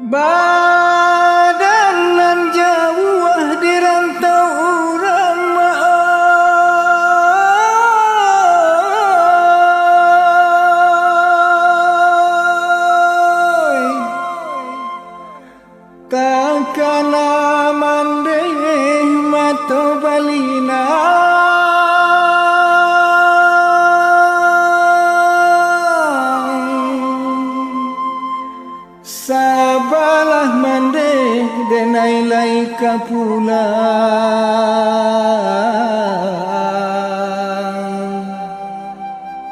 Badan nan jauh di rantau urang maai takana mandeh mato balina sabalah mandeh denai lai kapulang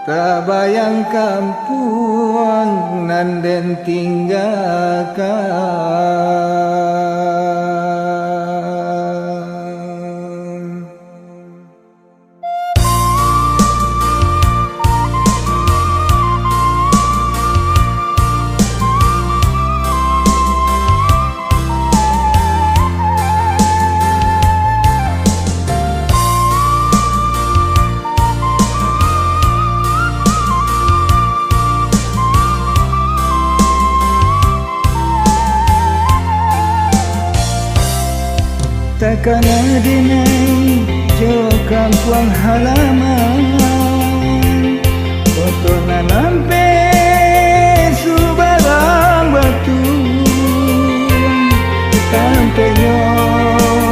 tak bayang kampung nan den tinggalkan. Takana dinai jo kampung halaman foto nampe subarang batu kampenyo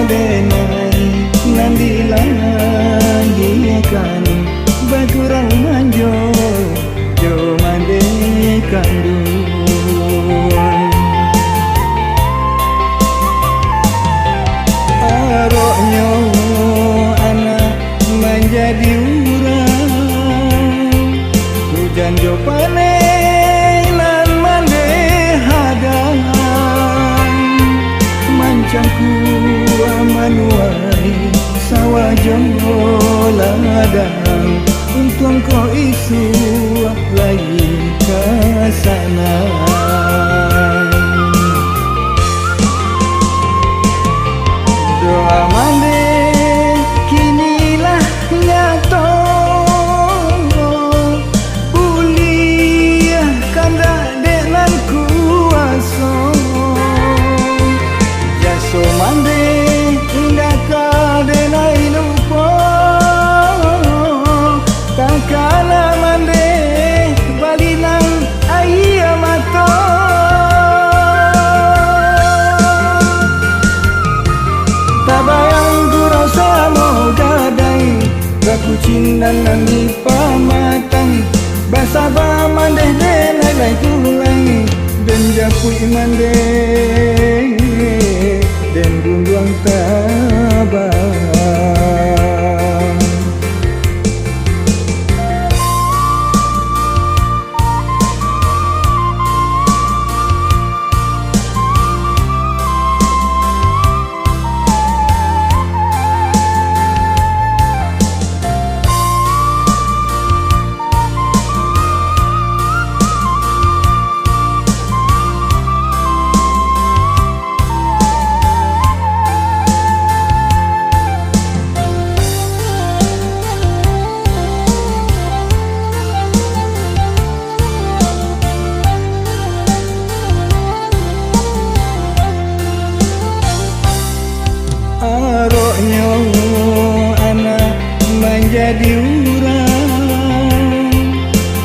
denai nandilangikan baturang manjo jo mandekan aroknyo anak menjadi urang hujan jo panai lan mande hadang mancangku amanuai sawah jo ladang untung ko isu lagi ke sana. Doa mande kinilah nyato kuliah kanda dengan kuaso jaso mande indah kadenai lupa takana mande balinang ayah mato tabayang gurau samo gadai bakucing dan nangi pamatang basaba mandeh denai lai tulai dan japui mandeh dan gunduang tabang. Aroknyo anak menjadi urang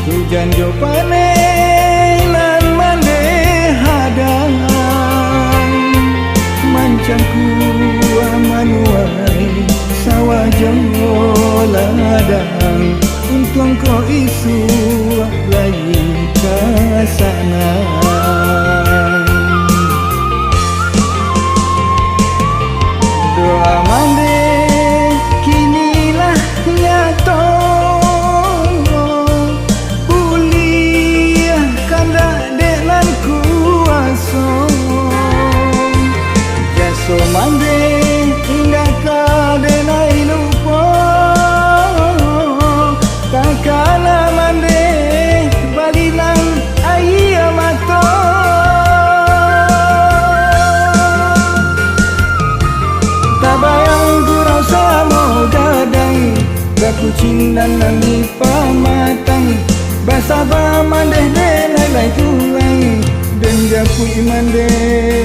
hujan jo panai lan mande hadang mancangku amanuai sawah jo ladang untung ko isu lagi ke sana. Doa mande kinilah nyato kuliah kanda dengan kuaso jaso mande indah kadenai lupa takana mande balinang ayah mato tabayang gurau samo gadai bakucing dan nangi pamatang basaba mandeh denai lai tulai dan japu kui mande